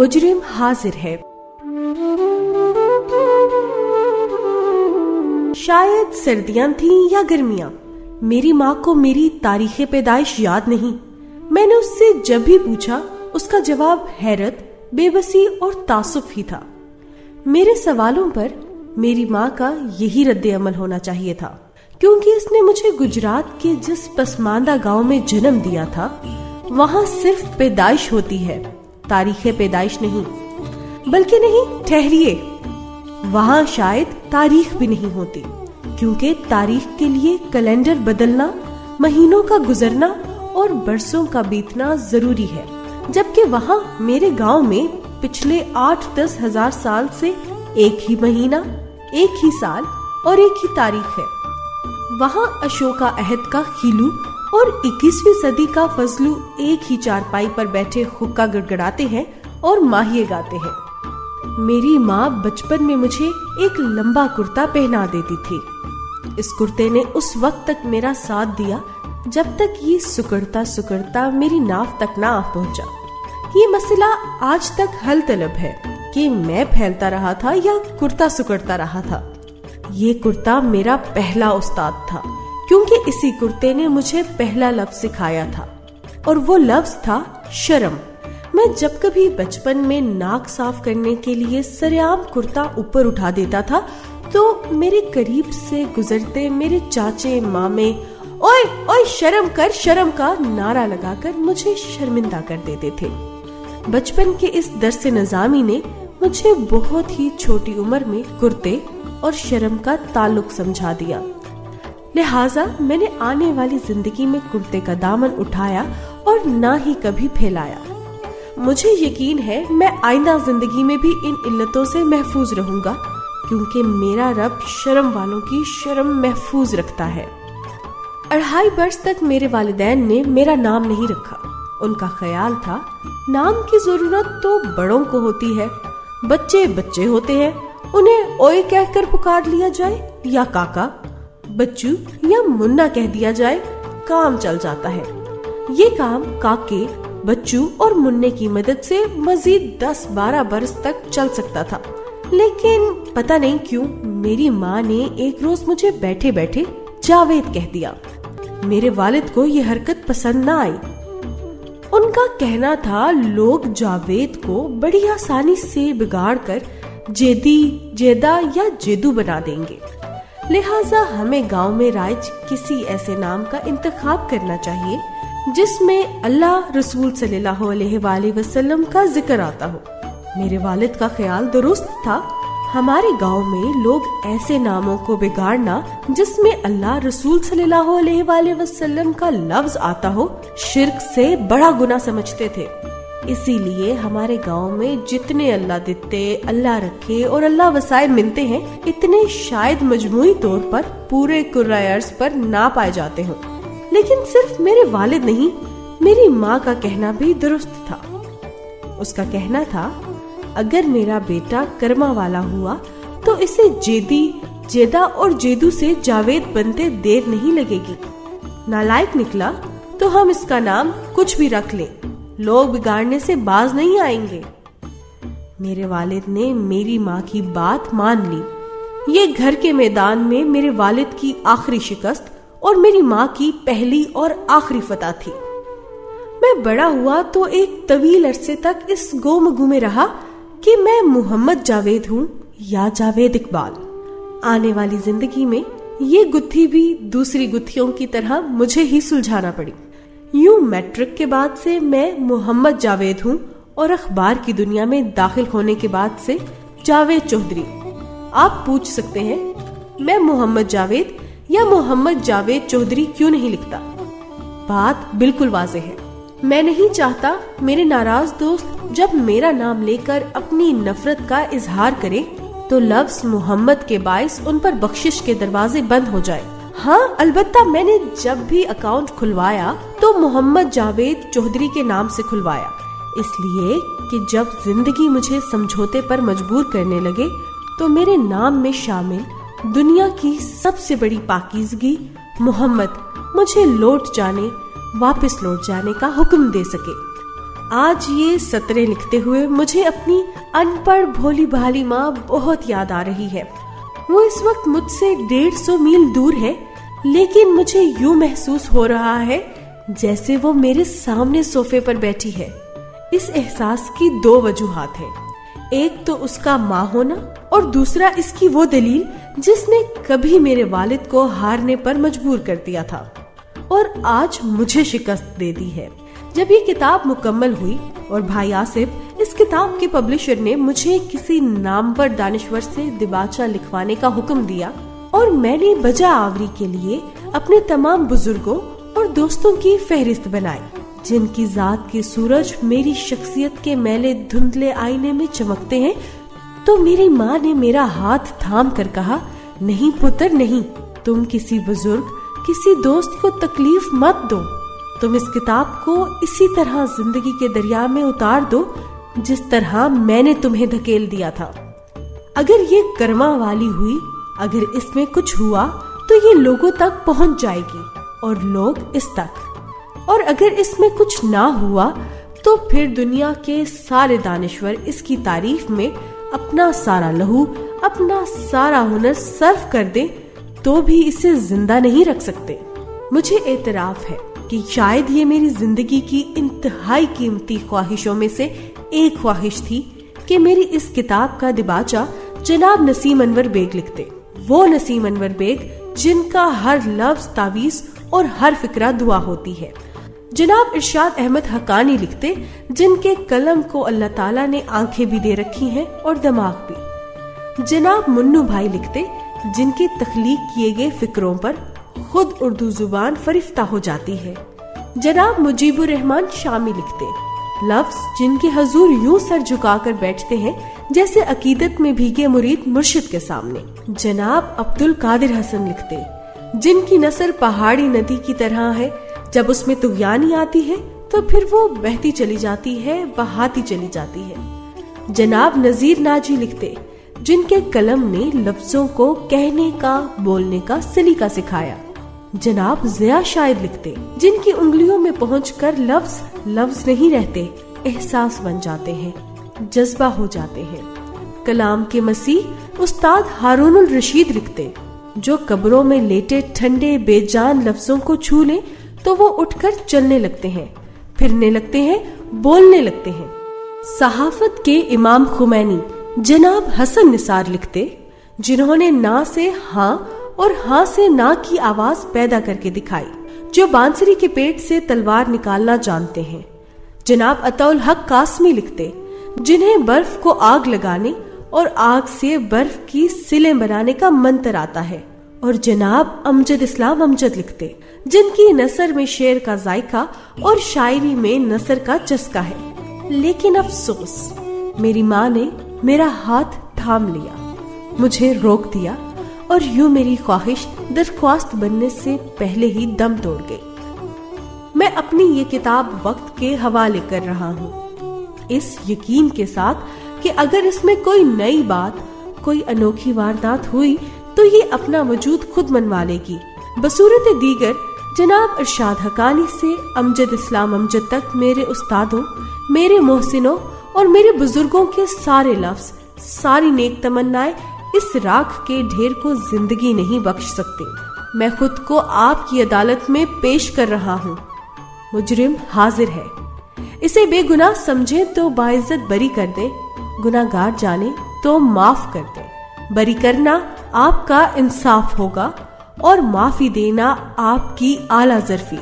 مجرم حاضر ہے۔ شاید سردیاں تھیں یا گرمیاں، میری ماں کو میری تاریخ پیدائش یاد نہیں۔ میں نے اس سے جب بھی پوچھا اس کا جواب حیرت، بے بسی اور تعصب ہی تھا۔ میرے سوالوں پر میری ماں کا یہی رد عمل ہونا چاہیے تھا، کیونکہ اس نے مجھے گجرات کے جس پسماندہ گاؤں میں جنم دیا تھا وہاں صرف پیدائش ہوتی ہے، تاریخ پیدائش نہیں۔ بلکہ نہیں، ٹھہریے، وہاں شاید تاریخ بھی نہیں ہوتی، کیونکہ تاریخ کے لیے کیلنڈر بدلنا، مہینوں کا گزرنا اور برسوں کا بیتنا ضروری ہے، جبکہ وہاں میرے گاؤں میں پچھلے 8-10 ہزار سال سے ایک ہی مہینہ، ایک ہی سال اور ایک ہی تاریخ ہے۔ وہاں اشوکا عہد کا خیلو اور 21ویں صدی کا فضلو ایک ہی چارپائی پر بیٹھے حقہ گڑگڑاتے ہیں اور ماہیے گاتے ہیں۔ میری ماں بچپن میں مجھے ایک لمبا کرتا پہنا دیتی تھی۔ اس کرتے نے اس وقت تک میرا ساتھ دیا جب تک یہ سکڑتا سکڑتا میری ناف تک نہ آ پہنچا۔ یہ مسئلہ آج تک حل طلب ہے کہ میں پھیلتا رہا تھا یا کرتا سکڑتا رہا تھا۔ یہ کرتا میرا پہلا استاد تھا، کیونکہ اسی کرتے نے مجھے پہلا لفظ سکھایا تھا، اور وہ لفظ تھا شرم۔ میں جب کبھی بچپن میں ناک صاف کرنے کے لیے سرعام کرتا اوپر اٹھا دیتا تھا تو میرے قریب سے گزرتے میرے چاچے مامے اوئے اوئے شرم کر، شرم کا نعرہ لگا کر مجھے شرمندہ کر دیتے تھے۔ بچپن کے اس درس نظامی نے مجھے بہت ہی چھوٹی عمر میں کرتے اور شرم کا تعلق سمجھا دیا، لہٰذا میں نے آنے والی زندگی میں کرتے کا دامن اٹھایا اور نہ ہی کبھی پھیلایا۔ مجھے یقین ہے میں آئندہ زندگی میں بھی ان علتوں سے محفوظ رہوں گا، کیونکہ میرا رب شرم والوں کی شرم محفوظ رکھتا ہے۔ 2.5 برس تک میرے والدین نے میرا نام نہیں رکھا۔ ان کا خیال تھا نام کی ضرورت تو بڑوں کو ہوتی ہے، بچے بچے ہوتے ہیں، انہیں اوئے کہہ کر پکار لیا جائے یا کاکا، بچو یا منا کہہ دیا جائے، کام چل جاتا ہے۔ یہ کام کاکے، بچو اور مننے کی مدد سے مزید 10-12 برس تک چل سکتا تھا، لیکن پتہ نہیں کیوں میری ماں نے ایک روز مجھے بیٹھے بیٹھے جاوید کہہ دیا۔ میرے والد کو یہ حرکت پسند نہ آئی۔ ان کا کہنا تھا لوگ جاوید کو بڑی آسانی سے بگاڑ کر جیدی، جیدا یا جیدو بنا دیں گے، لہٰذا ہمیں گاؤں میں رائج کسی ایسے نام کا انتخاب کرنا چاہیے جس میں اللہ، رسول صلی اللہ علیہ وآلہ وسلم کا ذکر آتا ہو۔ میرے والد کا خیال درست تھا۔ ہمارے گاؤں میں لوگ ایسے ناموں کو بگاڑنا جس میں اللہ، رسول صلی اللہ علیہ وآلہ وسلم کا لفظ آتا ہو، شرک سے بڑا گناہ سمجھتے تھے۔ اسی لیے ہمارے گاؤں میں جتنے اللہ دیتے، اللہ رکھے اور اللہ وسائل ملتے ہیں، اتنے شاید مجموعی طور پر پورے کرۂ ارض پر نہ پائے جاتے ہوں۔ لیکن صرف میرے والد نہیں، میری ماں کا کہنا بھی درست تھا۔ اس کا کہنا تھا اگر میرا بیٹا کرما والا ہوا تو اسے جیدی، جیدا اور جیدو سے جاوید بنتے دیر نہیں لگے گی۔ نالائق نکلا تو ہم اس کا نام کچھ بھی رکھ لیں، لوگ بگاڑنے سے باز نہیں آئیں گے۔ میرے والد نے میری ماں کی بات مان لی۔ یہ گھر کے میدان میں میرے والد کی آخری شکست اور میری ماں کی پہلی اور آخری فتح تھی۔ میں بڑا ہوا تو ایک طویل عرصے تک اس گو میں رہا کہ میں محمد جاوید ہوں یا جاوید اقبال۔ آنے والی زندگی میں یہ گتھی بھی دوسری گتھیوں کی طرح مجھے ہی سلجھانا پڑی۔ یوں میٹرک کے بعد سے میں محمد جاوید ہوں اور اخبار کی دنیا میں داخل ہونے کے بعد سے جاوید چودھری۔ آپ پوچھ سکتے ہیں میں محمد جاوید یا محمد جاوید چودھری کیوں نہیں لکھتا؟ بات بالکل واضح ہے۔ میں نہیں چاہتا میرے ناراض دوست جب میرا نام لے کر اپنی نفرت کا اظہار کرے تو لفظ محمد کے باعث ان پر بخشش کے دروازے بند ہو جائے۔ ہاں البتہ میں نے جب بھی اکاؤنٹ کھلوایا تو محمد جاوید چودھری کے نام سے کھلوایا، اس لیے کہ جب زندگی مجھے سمجھوتے پر مجبور کرنے لگے تو میرے نام میں شامل دنیا کی سب سے بڑی پاکیزگی محمد مجھے واپس لوٹ جانے کا حکم دے سکے۔ آج یہ سطریں لکھتے ہوئے مجھے اپنی ان پڑھ بھولی بھالی ماں بہت یاد آ رہی ہے۔ وہ اس وقت مجھ سے 150 میل دور ہے، لیکن مجھے یوں محسوس ہو رہا ہے جیسے وہ میرے سامنے صوفے پر بیٹھی ہے۔ اس احساس کی 2 وجوہات ہیں، ایک تو اس کا ماں ہونا اور دوسرا اس کی وہ دلیل جس نے کبھی میرے والد کو ہارنے پر مجبور کر دیا تھا اور آج مجھے شکست دے دی ہے۔ جب یہ کتاب مکمل ہوئی اور بھائی آصف اس کتاب کے پبلشر نے مجھے کسی نامور دانشور سے دیباچہ لکھوانے کا حکم دیا اور میں نے بجا آوری کے لیے اپنے تمام بزرگوں اور دوستوں کی فہرست بنائی جن کی ذات کے سورج میری شخصیت کے میلے دھندلے آئینے میں چمکتے ہیں، تو میری ماں نے میرا ہاتھ تھام کر کہا، نہیں پتر نہیں، تم کسی بزرگ کسی دوست کو تکلیف مت دو، تم اس کتاب کو اسی طرح زندگی کے دریا میں اتار دو جس طرح میں نے تمہیں دھکیل دیا تھا۔ اگر یہ کرما والی ہوئی، اگر اس میں کچھ ہوا تو یہ لوگوں تک پہنچ جائے گی اور لوگ اس تک، اور اگر اس میں کچھ نہ ہوا تو پھر دنیا کے سارے دانشور اس کی تعریف میں اپنا سارا لہو، اپنا سارا ہنر صرف کر دیں تو بھی اسے زندہ نہیں رکھ سکتے۔ مجھے اعتراف ہے کہ شاید یہ میری زندگی کی انتہائی قیمتی خواہشوں میں سے ایک خواہش تھی کہ میری اس کتاب کا دیباچہ جناب نسیم انور بیگ لکھتے، وہ نسیم انور بیگ جن کا ہر لفظ تعویذ اور ہر فکرہ دعا ہوتی ہے، جناب ارشاد احمد حقانی لکھتے جن کے قلم کو اللہ تعالیٰ نے آنکھیں بھی دے رکھی ہیں اور دماغ بھی، جناب منو بھائی لکھتے جن کے تخلیق کیے گئے فکروں پر خود اردو زبان فرفتہ ہو جاتی ہے، جناب مجیب الرحمان شامی لکھتے لفظ جن کے حضور یوں سر جھکا کر بیٹھتے ہیں جیسے عقیدت میں بھیگے مرید مرشد کے سامنے، جناب عبد القادر حسن لکھتے جن کی نثر پہاڑی ندی کی طرح ہے، جب اس میں طغیانی آتی ہے تو پھر وہ بہتی چلی جاتی ہے، بہاتی چلی جاتی ہے، جناب نذیر ناجی لکھتے جن کے قلم نے لفظوں کو کہنے کا بولنے کا سلیقہ سکھایا، جناب ضیاء شاہد لکھتے جن کی انگلیوں میں پہنچ کر لفظ نہیں رہتے، احساس بن جاتے ہیں، جذبہ ہو جاتے ہیں، کلام کے مسیح استاد ہارون الرشید لکھتے جو قبروں میں لیٹے ٹھنڈے بے جان لفظوں کو چھو لیں تو وہ اٹھ کر چلنے لگتے ہیں، پھرنے لگتے ہیں، بولنے لگتے ہیں، صحافت کے امام خمینی جناب حسن نثار لکھتے جنہوں نے نہ سے ہاں اور ہاں سے نہ کی آواز پیدا کر کے دکھائی، جو بانسری کے پیٹ سے تلوار نکالنا جانتے ہیں، جناب عطا الحق قاسمی لکھتے جنہیں برف کو آگ لگانے اور آگ سے برف کی سلیں بنانے کا منتر آتا ہے، اور جناب امجد اسلام امجد لکھتے جن کی نثر میں شعر کا ذائقہ اور شاعری میں نثر کا چسکا ہے، لیکن افسوس میری ماں نے میرا ہاتھ تھام لیا، مجھے روک دیا اور یوں میری خواہش درخواست بننے سے پہلے ہی دم توڑ گئی۔ میں اپنی یہ کتاب وقت کے حوالے کر رہا ہوں، اس یقین کے ساتھ کہ اگر اس میں کوئی نئی بات، کوئی انوکھی واردات ہوئی تو یہ اپنا وجود خود منوا لے گی۔ بصورت دیگر جناب ارشاد حقانی سے امجد اسلام امجد تک میرے استادوں، میرے محسنوں اور میرے بزرگوں کے سارے لفظ، ساری نیک تمنائیں اس راکھ کے ڈھیر کو زندگی نہیں بخش سکتے۔ میں خود کو آپ کی عدالت میں پیش کر رہا ہوں، مجرم حاضر ہے، اسے بے گناہ سمجھیں تو باعزت بری کر دیں، گناہگار جانے تو معاف کر دیں۔ بری کرنا آپ کا انصاف ہوگا اور معافی دینا آپ کی اعلیٰ ظرفی۔